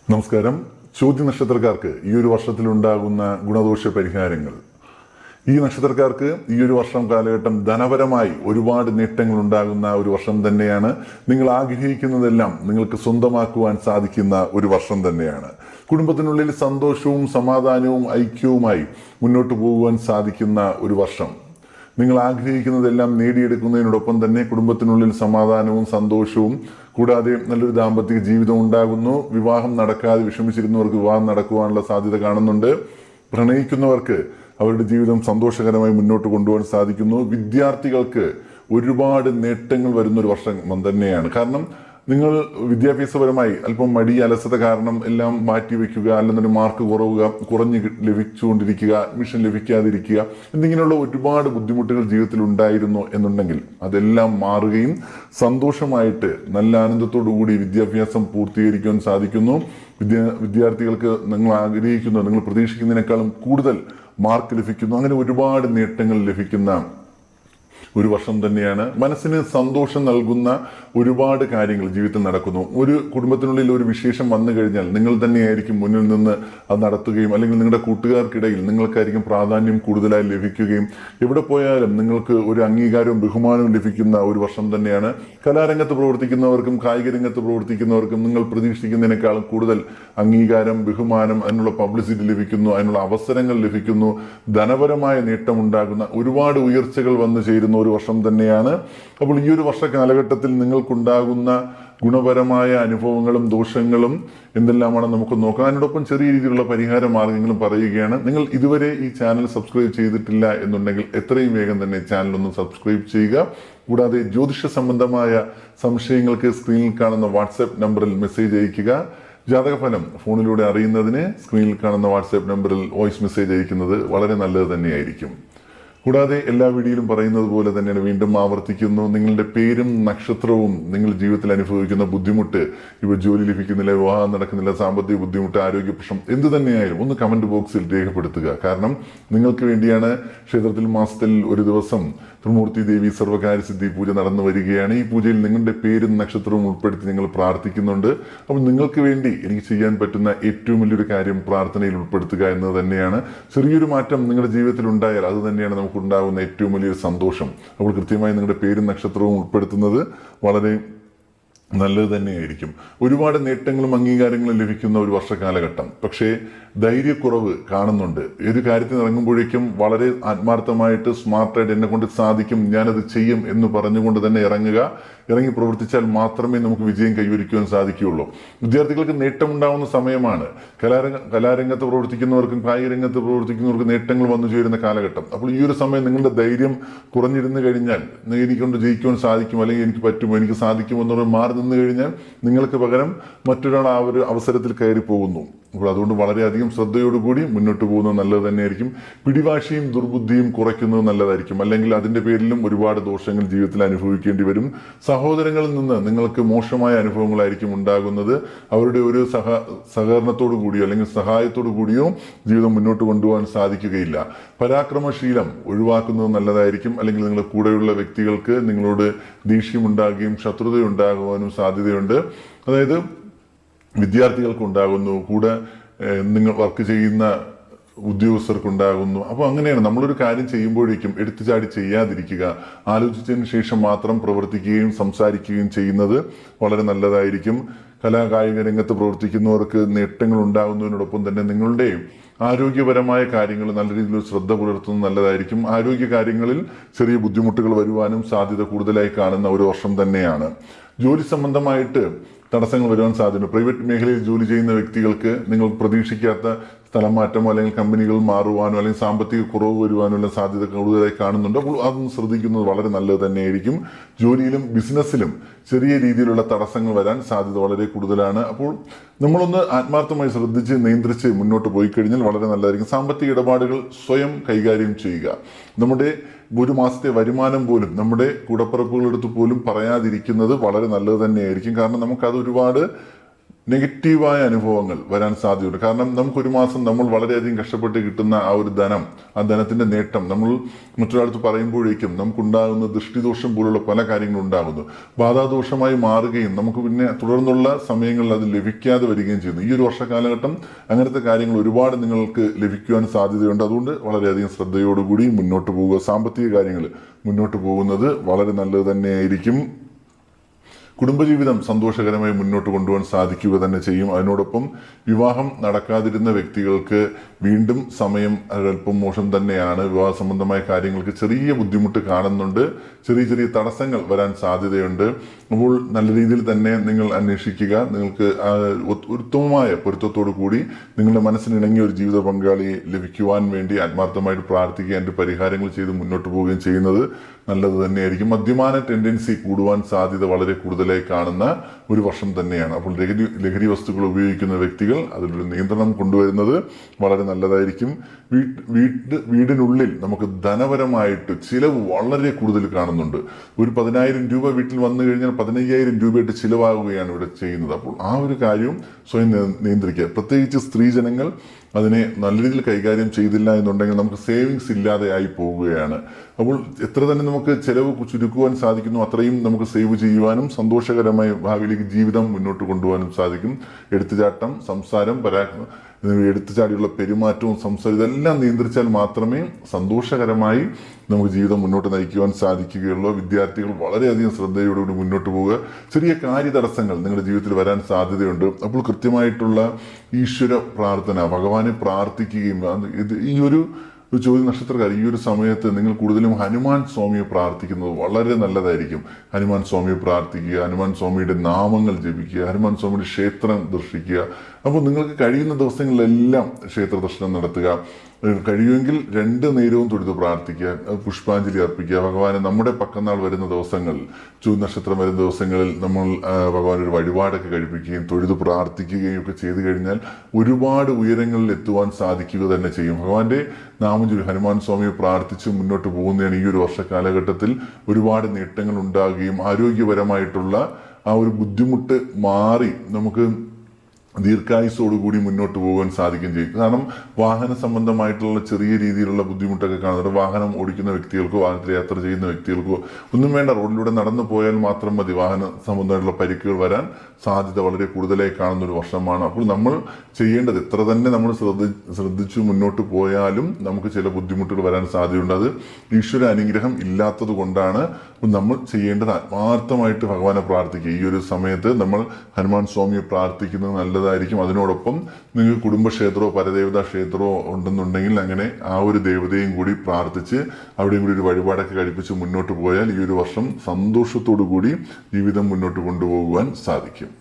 നമസ്കാരം. ചോദ്യ നക്ഷത്രക്കാർക്ക് ഈ ഒരു വർഷത്തിലുണ്ടാകുന്ന ഗുണദോഷ പരിഹാരങ്ങൾ. ഈ നക്ഷത്രക്കാർക്ക് ഈ ഒരു വർഷം കാലഘട്ടം ധനപരമായി ഒരുപാട് നേട്ടങ്ങൾ ഉണ്ടാകുന്ന ഒരു വർഷം തന്നെയാണ്. നിങ്ങൾ ആഗ്രഹിക്കുന്നതെല്ലാം നിങ്ങൾക്ക് സ്വന്തമാക്കുവാൻ സാധിക്കുന്ന ഒരു വർഷം തന്നെയാണ്. കുടുംബത്തിനുള്ളിൽ സന്തോഷവും സമാധാനവും ഐക്യവുമായി മുന്നോട്ട് പോകുവാൻ സാധിക്കുന്ന ഒരു വർഷം. നിങ്ങൾ ആഗ്രഹിക്കുന്നതെല്ലാം നേടിയെടുക്കുന്നതിനോടൊപ്പം തന്നെ കുടുംബത്തിനുള്ളിൽ സമാധാനവും സന്തോഷവും കൂടാതെ നല്ലൊരു ദാമ്പത്തിക ജീവിതം ഉണ്ടാകുന്നു. വിവാഹം നടക്കാതെ വിഷമിച്ചിരുന്നവർക്ക് വിവാഹം നടക്കുവാനുള്ള സാധ്യത കാണുന്നുണ്ട്. പ്രണയിക്കുന്നവർക്ക് അവരുടെ ജീവിതം സന്തോഷകരമായി മുന്നോട്ട് കൊണ്ടുപോകാൻ സാധിക്കുന്നു. വിദ്യാർത്ഥികൾക്ക് ഒരുപാട് നേട്ടങ്ങൾ വരുന്ന ഒരു വർഷം തന്നെയാണ്. കാരണം നിങ്ങൾ വിദ്യാഭ്യാസപരമായി അല്പം മടി അലസത കാരണം എല്ലാം മാറ്റിവെക്കുക, അല്ലെന്നൊരു മാർക്ക് കുറഞ്ഞ് ലഭിച്ചുകൊണ്ടിരിക്കുക, അഡ്മിഷൻ ലഭിക്കാതിരിക്കുക, എന്നിങ്ങനെയുള്ള ഒരുപാട് ബുദ്ധിമുട്ടുകൾ ജീവിതത്തിൽ ഉണ്ടായിരുന്നു എന്നുണ്ടെങ്കിൽ അതെല്ലാം മാറുകയും സന്തോഷമായിട്ട് നല്ല ആനന്ദത്തോടു കൂടി വിദ്യാഭ്യാസം പൂർത്തീകരിക്കാൻ സാധിക്കുന്നു. വിദ്യാർത്ഥികൾക്ക് നിങ്ങൾ ആഗ്രഹിക്കുന്ന, നിങ്ങൾ പ്രതീക്ഷിക്കുന്നതിനേക്കാളും കൂടുതൽ മാർക്ക് ലഭിക്കുന്നു. അങ്ങനെ ഒരുപാട് നേട്ടങ്ങൾ ലഭിക്കുന്ന ഒരു വർഷം തന്നെയാണ്. മനസ്സിന് സന്തോഷം നൽകുന്ന ഒരുപാട് കാര്യങ്ങൾ ജീവിതത്തിൽ നടക്കുന്നു. ഒരു കുടുംബത്തിനുള്ളിൽ ഒരു വിശേഷം വന്നു കഴിഞ്ഞാൽ നിങ്ങൾ തന്നെയായിരിക്കും മുന്നിൽ നിന്ന് അത് നടത്തുകയും, അല്ലെങ്കിൽ നിങ്ങളുടെ കൂട്ടുകാർക്കിടയിൽ നിങ്ങൾക്കായിരിക്കും പ്രാധാന്യം കൂടുതലായി ലഭിക്കുകയും, എവിടെ പോയാലും നിങ്ങൾക്ക് ഒരു അംഗീകാരവും ബഹുമാനവും ലഭിക്കുന്ന ഒരു വർഷം തന്നെയാണ്. കലാരംഗത്ത് പ്രവർത്തിക്കുന്നവർക്കും കായിക രംഗത്ത് പ്രവർത്തിക്കുന്നവർക്കും നിങ്ങൾ പ്രതീക്ഷിക്കുന്നതിനേക്കാളും കൂടുതൽ അംഗീകാരം, ബഹുമാനം, അതിനുള്ള പബ്ലിസിറ്റി ലഭിക്കുന്നു, അതിനുള്ള അവസരങ്ങൾ ലഭിക്കുന്നു. ധനപരമായ നേട്ടമുണ്ടാകുന്ന ഒരുപാട് ഉയർച്ചകൾ വന്നു ചേരുന്ന ഒരു വർഷം തന്നെയാണ്. അപ്പോൾ ഈ ഒരു വർഷ കാലഘട്ടത്തിൽ നിങ്ങൾക്കുണ്ടാകുന്ന ഗുണപരമായ അനുഭവങ്ങളും ദോഷങ്ങളും എന്തെല്ലാമാണ് നമുക്ക് നോക്കാം. അതിനോടൊപ്പം ചെറിയ രീതിയിലുള്ള പരിഹാര മാർഗങ്ങളും പറയുകയാണ്. നിങ്ങൾ ഇതുവരെ ഈ ചാനൽ സബ്സ്ക്രൈബ് ചെയ്തിട്ടില്ല എന്നുണ്ടെങ്കിൽ എത്രയും വേഗം തന്നെ ചാനൽ ഒന്ന് സബ്സ്ക്രൈബ് ചെയ്യുക. കൂടാതെ ജ്യോതിഷ സംബന്ധമായ സംശയങ്ങൾക്ക് സ്ക്രീനിൽ കാണുന്ന വാട്സാപ്പ് നമ്പറിൽ മെസ്സേജ് അയയ്ക്കുക. ജാതകഫലം ഫോണിലൂടെ അറിയുന്നതിന് സ്ക്രീനിൽ കാണുന്ന വാട്സാപ്പ് നമ്പറിൽ വോയിസ് മെസ്സേജ് അയക്കുന്നത് വളരെ നല്ലത് തന്നെയായിരിക്കും. കൂടാതെ എല്ലാ വീഡിയോയിലും പറയുന്നത് പോലെ തന്നെയാണ്, വീണ്ടും ആവർത്തിക്കുന്നു, നിങ്ങളുടെ പേരും നക്ഷത്രവും നിങ്ങൾ ജീവിതത്തിൽ അനുഭവിക്കുന്ന ബുദ്ധിമുട്ട്, ഇപ്പോൾ ജോലി ലഭിക്കുന്നില്ല, വിവാഹം നടക്കുന്നില്ല, സാമ്പത്തിക ബുദ്ധിമുട്ട്, ആരോഗ്യ പ്രശ്നം, എന്ത് തന്നെയായാലും ഒന്ന് കമന്റ് ബോക്സിൽ രേഖപ്പെടുത്തുക. കാരണം നിങ്ങൾക്ക് വേണ്ടിയാണ് ക്ഷേത്രത്തിൽ മാസത്തിൽ ഒരു ദിവസം ത്രിമൂർത്തി ദേവി സർവകാര്യസിദ്ധി പൂജ നടന്നു വരികയാണ്. ഈ പൂജയിൽ നിങ്ങളുടെ പേരും നക്ഷത്രവും ഉൾപ്പെടുത്തി നിങ്ങൾ പ്രാർത്ഥിക്കുന്നുണ്ട്. അപ്പോൾ നിങ്ങൾക്ക് വേണ്ടി എനിക്ക് ചെയ്യാൻ പറ്റുന്ന ഏറ്റവും വലിയൊരു കാര്യം പ്രാർത്ഥനയിൽ ഉൾപ്പെടുത്തുക എന്നത് തന്നെയാണ്. ചെറിയൊരു മാറ്റം നിങ്ങളുടെ ജീവിതത്തിൽ ഉണ്ടായാൽ അത് തന്നെയാണ് നമുക്കുണ്ടാകുന്ന ഏറ്റവും വലിയൊരു സന്തോഷം. അപ്പോൾ കൃത്യമായി നിങ്ങളുടെ പേരും നക്ഷത്രവും ഉൾപ്പെടുത്തുന്നത് വളരെ നല്ലത് തന്നെയായിരിക്കും. ഒരുപാട് നേട്ടങ്ങളും അംഗീകാരങ്ങളും ലഭിക്കുന്ന ഒരു വർഷകാലഘട്ടം. പക്ഷേ ധൈര്യക്കുറവ് കാണുന്നുണ്ട്. ഏത് കാര്യത്തിന് ഇറങ്ങുമ്പോഴേക്കും വളരെ ആത്മാർത്ഥമായിട്ട് സ്മാർട്ടായിട്ട് എന്നെ കൊണ്ട് സാധിക്കും, ഞാനത് ചെയ്യും എന്ന് പറഞ്ഞുകൊണ്ട് തന്നെ ഇറങ്ങി പ്രവർത്തിച്ചാൽ മാത്രമേ നമുക്ക് വിജയം കൈവരിക്കുവാൻ സാധിക്കുകയുള്ളൂ. വിദ്യാർത്ഥികൾക്ക് നേട്ടമുണ്ടാവുന്ന സമയമാണ്. കലാരംഗത്ത് പ്രവർത്തിക്കുന്നവർക്കും കായിക രംഗത്ത് പ്രവർത്തിക്കുന്നവർക്കും നേട്ടങ്ങൾ വന്നു ചേരുന്ന കാലഘട്ടം. അപ്പോൾ ഈ ഒരു സമയം നിങ്ങളുടെ ധൈര്യം കുറഞ്ഞിരുന്നു കഴിഞ്ഞാൽ, എനിക്കൊണ്ട് ജയിക്കുവാൻ സാധിക്കും, അല്ലെങ്കിൽ എനിക്ക് പറ്റുമോ, എനിക്ക് സാധിക്കുമോ എന്നുള്ള മാറി നിന്ന് കഴിഞ്ഞാൽ നിങ്ങൾക്ക് പകരം മറ്റൊരാൾ ആ ഒരു അവസരത്തിൽ കയറി പോകുന്നു. അപ്പോൾ അതുകൊണ്ട് വളരെയധികം ശ്രദ്ധയോടുകൂടി മുന്നോട്ട് പോകുന്നത് നല്ലത് തന്നെയായിരിക്കും. പിടിവാശിയും ദുർബുദ്ധിയും കുറയ്ക്കുന്നത് നല്ലതായിരിക്കും. അല്ലെങ്കിൽ അതിന്റെ പേരിലും ഒരുപാട് ദോഷങ്ങൾ ജീവിതത്തിൽ അനുഭവിക്കേണ്ടി വരും. സഹോദരങ്ങളിൽ നിന്ന് നിങ്ങൾക്ക് മോശമായ അനുഭവങ്ങളായിരിക്കും ഉണ്ടാകുന്നത്. അവരുടെ ഒരു സഹകരണത്തോടു കൂടിയോ അല്ലെങ്കിൽ സഹായത്തോടു കൂടിയോ ജീവിതം മുന്നോട്ട് കൊണ്ടുപോകാൻ സാധിക്കുകയില്ല. പരാക്രമശീലം ഒഴിവാക്കുന്നത് നല്ലതായിരിക്കും. അല്ലെങ്കിൽ നിങ്ങളുടെ കൂടെയുള്ള വ്യക്തികൾക്ക് നിങ്ങളോട് ദേഷ്യമുണ്ടാകുകയും ശത്രുതയുണ്ടാകുവാനും സാധ്യതയുണ്ട്. അതായത് വിദ്യാർത്ഥികൾക്കുണ്ടാകുന്നു, കൂടെ നിങ്ങൾ വർക്ക് ചെയ്യുന്ന ഉദ്യോഗസ്ഥർക്കുണ്ടാകുന്നു. അപ്പോൾ അങ്ങനെയാണ് നമ്മളൊരു കാര്യം ചെയ്യുമ്പോഴേക്കും എടുത്തുചാടി ചെയ്യാതിരിക്കുക. ആലോചിച്ചതിന് ശേഷം മാത്രം പ്രവർത്തിക്കുകയും സംസാരിക്കുകയും ചെയ്യുന്നത് വളരെ നല്ലതായിരിക്കും. കലാകായിക രംഗത്ത് പ്രവർത്തിക്കുന്നവർക്ക് നേട്ടങ്ങൾ ഉണ്ടാകുന്നതിനോടൊപ്പം തന്നെ നിങ്ങളുടെ ആരോഗ്യപരമായ കാര്യങ്ങൾ നല്ല രീതിയിൽ ശ്രദ്ധ പുലർത്തുന്നത് നല്ലതായിരിക്കും. ആരോഗ്യ കാര്യങ്ങളിൽ ചെറിയ ബുദ്ധിമുട്ടുകൾ വരുവാനും സാധ്യത കൂടുതലായി കാണുന്ന ഒരു വർഷം തന്നെയാണ്. ജോലി സംബന്ധമായിട്ട് തടസ്സങ്ങൾ വരുവാൻ സാധ്യത. പ്രൈവറ്റ് മേഖലയിൽ ജോലി ചെയ്യുന്ന വ്യക്തികൾക്ക് നിങ്ങൾ പ്രതീക്ഷിക്കാത്ത സ്ഥലം മാറ്റമോ അല്ലെങ്കിൽ കമ്പനികൾ മാറുവാനോ അല്ലെങ്കിൽ സാമ്പത്തിക കുറവ് വരുവാനോ ഉള്ള സാധ്യത കൂടുതലായി കാണുന്നുണ്ട്. അപ്പോൾ അതൊന്ന് ശ്രദ്ധിക്കുന്നത് വളരെ നല്ലത് തന്നെയായിരിക്കും. ജോലിയിലും ബിസിനസ്സിലും ചെറിയ രീതിയിലുള്ള തടസ്സങ്ങൾ വരാൻ സാധ്യത വളരെ കൂടുതലാണ്. അപ്പോൾ നമ്മളൊന്ന് ആത്മാർത്ഥമായി ശ്രദ്ധിച്ച് നിയന്ത്രിച്ച് മുന്നോട്ട് പോയി കഴിഞ്ഞാൽ വളരെ നല്ലതായിരിക്കും. സാമ്പത്തിക ഇടപാടുകൾ സ്വയം കൈകാര്യം ചെയ്യുക. നമ്മുടെ ഒരു മാസത്തെ വരുമാനം പോലും നമ്മുടെ കൂടപ്പിറപ്പുകളെടുത്ത് പോലും പറയാതിരിക്കുന്നത് വളരെ നല്ലത് തന്നെയായിരിക്കും. കാരണം നമുക്കത് ഒരുപാട് നെഗറ്റീവായ അനുഭവങ്ങൾ വരാൻ സാധ്യതയുണ്ട്. കാരണം നമുക്കൊരു മാസം നമ്മൾ വളരെയധികം കഷ്ടപ്പെട്ട് കിട്ടുന്ന ആ ഒരു ധനം, ആ ധനത്തിന്റെ നേട്ടം നമ്മൾ മറ്റൊരാൾക്ക് പറയുമ്പോഴേക്കും നമുക്കുണ്ടാകുന്ന ദൃഷ്ടിദോഷം പോലുള്ള പല കാര്യങ്ങളും ഉണ്ടാകുന്നു. ബാധാദോഷമായി മാറുകയും നമുക്ക് പിന്നെ തുടർന്നുള്ള സമയങ്ങളിൽ അത് ലഭിക്കാതെ വരികയും ചെയ്യുന്നു. ഈ ഒരു വർഷകാലഘട്ടം അങ്ങനത്തെ കാര്യങ്ങൾ ഒരുപാട് നിങ്ങൾക്ക് ലഭിക്കുവാൻ സാധ്യതയുണ്ട്. അതുകൊണ്ട് വളരെയധികം ശ്രദ്ധയോടുകൂടി മുന്നോട്ട് പോവുക. സാമ്പത്തിക കാര്യങ്ങൾ മുന്നോട്ട് പോകുന്നത് വളരെ നല്ലത് തന്നെയായിരിക്കും. കുടുംബജീവിതം സന്തോഷകരമായി മുന്നോട്ട് കൊണ്ടുപോകാൻ സാധിക്കുക തന്നെ ചെയ്യും. അതിനോടൊപ്പം വിവാഹം നടക്കാതിരുന്ന വ്യക്തികൾക്ക് വീണ്ടും സമയം അല്പം മോശം തന്നെയാണ്. വിവാഹ സംബന്ധമായ കാര്യങ്ങൾക്ക് ചെറിയ ബുദ്ധിമുട്ട് കാണുന്നുണ്ട്. ചെറിയ ചെറിയ തടസ്സങ്ങൾ വരാൻ സാധ്യതയുണ്ട്. അപ്പോൾ നല്ല രീതിയിൽ തന്നെ നിങ്ങൾ അന്വേഷിക്കുക. നിങ്ങൾക്ക് ഉത്തമമായ പൊരുത്തത്തോടു കൂടി നിങ്ങളുടെ മനസ്സിനിണങ്ങിയ ഒരു ജീവിത പങ്കാളിയെ ലഭിക്കുവാൻ വേണ്ടി ആത്മാർത്ഥമായിട്ട് പ്രാർത്ഥിക്കുക. അതിൻ്റെ പരിഹാരങ്ങൾ ചെയ്ത് മുന്നോട്ട് പോവുകയും ചെയ്യുന്നത് നല്ലത് തന്നെയായിരിക്കും. മദ്യപാന ടെൻഡൻസി കൂടുവാൻ സാധ്യത വളരെ കൂടുതലായി കാണുന്ന ഒരു വർഷം തന്നെയാണ്. അപ്പോൾ ലഹരി വസ്തുക്കൾ ഉപയോഗിക്കുന്ന വ്യക്തികൾ അതിലൊരു നിയന്ത്രണം കൊണ്ടുവരുന്നത് വളരെ നല്ലതായിരിക്കും. വീടിനുള്ളിൽ നമുക്ക് ധനപരമായിട്ട് ചിലവ് വളരെ കൂടുതൽ കാണുന്നുണ്ട്. ഒരു 10,000 രൂപ വീട്ടിൽ വന്നു കഴിഞ്ഞാൽ 15,000 രൂപയായിട്ട് ചിലവാകുകയാണ് ഇവിടെ ചെയ്യുന്നത്. അപ്പോൾ ആ ഒരു കാര്യവും സ്വയം നിയന്ത്രിക്കുക. പ്രത്യേകിച്ച് സ്ത്രീജനങ്ങൾ അതിനെ നല്ല രീതിയിൽ കൈകാര്യം ചെയ്തില്ല എന്നുണ്ടെങ്കിൽ നമുക്ക് സേവിങ്സ് ഇല്ലാതെ ആയി പോവുകയാണ്. അപ്പോൾ എത്ര തന്നെ നമുക്ക് ചിലവ് ചുരുക്കുവാൻ സാധിക്കുന്നു അത്രയും നമുക്ക് സേവ് ചെയ്യുവാനും സന്തോഷകരമായ ഭാവിയിലേക്ക് ജീവിതം മുന്നോട്ട് കൊണ്ടുപോകാനും സാധിക്കും. എടുത്തുചാട്ടം, സംസാരം, എടുത്തുചാടിയുള്ള പെരുമാറ്റവും സംസാരം ഇതെല്ലാം നിയന്ത്രിച്ചാൽ മാത്രമേ സന്തോഷകരമായി നമുക്ക് ജീവിതം മുന്നോട്ട് നയിക്കുവാൻ സാധിക്കുകയുള്ളൂ. വിദ്യാർത്ഥികൾ വളരെയധികം ശ്രദ്ധയോടുകൂടി മുന്നോട്ട് പോവുക. ചെറിയ കാര്യതടസ്സങ്ങൾ നിങ്ങളുടെ ജീവിതത്തിൽ വരാൻ സാധ്യതയുണ്ട്. അപ്പോൾ കൃത്യമായിട്ടുള്ള ഈശ്വര പ്രാർത്ഥന, ഭഗവാനെ പ്രാർത്ഥിക്കുകയും ഈ ഒരു ചോദ്യ നക്ഷത്രക്കാർ ഈ ഒരു സമയത്ത് നിങ്ങൾ കൂടുതലും ഹനുമാൻ സ്വാമിയെ പ്രാർത്ഥിക്കുന്നത് വളരെ നല്ലതായിരിക്കും. ഹനുമാൻ സ്വാമിയെ പ്രാർത്ഥിക്കുക, ഹനുമാൻ സ്വാമിയുടെ നാമങ്ങൾ ജപിക്കുക, ഹനുമാൻ സ്വാമിയുടെ ക്ഷേത്രം ദർശിക്കുക. അപ്പോൾ നിങ്ങൾക്ക് കഴിയുന്ന ദിവസങ്ങളിലെല്ലാം ക്ഷേത്ര ദർശനം നടത്തുക. കഴിയുമെങ്കിൽ 2 നേരവും തൊഴുത് പ്രാർത്ഥിക്കുക, പുഷ്പാഞ്ജലി അർപ്പിക്കുക. ഭഗവാനെ നമ്മുടെ പക്കനാൾ വരുന്ന ദിവസങ്ങളിൽ, നക്ഷത്രം വരുന്ന ദിവസങ്ങളിൽ നമ്മൾ ഭഗവാൻ ഒരു വഴിപാടൊക്കെ കഴിപ്പിക്കുകയും തൊഴുത് പ്രാർത്ഥിക്കുകയും ഒക്കെ ചെയ്തു കഴിഞ്ഞാൽ ഒരുപാട് ഉയരങ്ങളിൽ എത്തുവാൻ സാധിക്കുക തന്നെ ചെയ്യും. ഭഗവാന്റെ നാമം ഹനുമാൻ സ്വാമിയെ പ്രാർത്ഥിച്ച് മുന്നോട്ട് പോകുന്നതാണ് ഈ ഒരു വർഷകാലഘട്ടത്തിൽ ഒരുപാട് നേട്ടങ്ങൾ ഉണ്ടാകുകയും ആരോഗ്യപരമായിട്ടുള്ള ആ ഒരു ബുദ്ധിമുട്ട് മാറി നമുക്ക് ദീർഘായുസോടുകൂടി മുന്നോട്ട് പോകാൻ സാധിക്കുകയും ചെയ്യും. കാരണം വാഹന സംബന്ധമായിട്ടുള്ള ചെറിയ രീതിയിലുള്ള ബുദ്ധിമുട്ടൊക്കെ കാണുന്നുണ്ട്. വാഹനം ഓടിക്കുന്ന വ്യക്തികൾക്കോ വാഹനത്തിൽ യാത്ര ചെയ്യുന്ന വ്യക്തികൾക്കോ ഒന്നും വേണ്ട, റോഡിലൂടെ നടന്നു പോയാൽ മാത്രം മതി വാഹന സംബന്ധമായിട്ടുള്ള പരിക്കുകൾ വരാൻ സാധ്യത വളരെ കൂടുതലായി കാണുന്ന ഒരു വർഷമാണ്. അപ്പോൾ നമ്മൾ ചെയ്യേണ്ടത് എത്ര തന്നെ നമ്മൾ ശ്രദ്ധിച്ചു മുന്നോട്ട് പോയാലും നമുക്ക് ചില ബുദ്ധിമുട്ടുകൾ വരാൻ സാധ്യതയുണ്ട്. അത് ഈശ്വര അനുഗ്രഹം ഇല്ലാത്തത് കൊണ്ടാണ്. നമ്മൾ ചെയ്യേണ്ടത് ആത്മാർത്ഥമായിട്ട് ഭഗവാനെ പ്രാർത്ഥിക്കുക. ഈ ഒരു സമയത്ത് നമ്മൾ ഹനുമാൻ സ്വാമിയെ പ്രാർത്ഥിക്കുന്നത് നല്ലതായിരിക്കും. അതിനോടൊപ്പം നിങ്ങൾ കുടുംബക്ഷേത്രമോ പരദേവതാ ക്ഷേത്രമോ ഉണ്ടെന്നുണ്ടെങ്കിൽ അങ്ങനെ ആ ഒരു ദേവതയും കൂടി പ്രാർത്ഥിച്ച് അവിടെയും കൂടി ഒരു വഴിപാടൊക്കെ കഴിപ്പിച്ച് മുന്നോട്ട് പോയാൽ ഈ ഒരു വർഷം സന്തോഷത്തോടു കൂടി ജീവിതം മുന്നോട്ട് കൊണ്ടുപോകുവാൻ സാധിക്കും.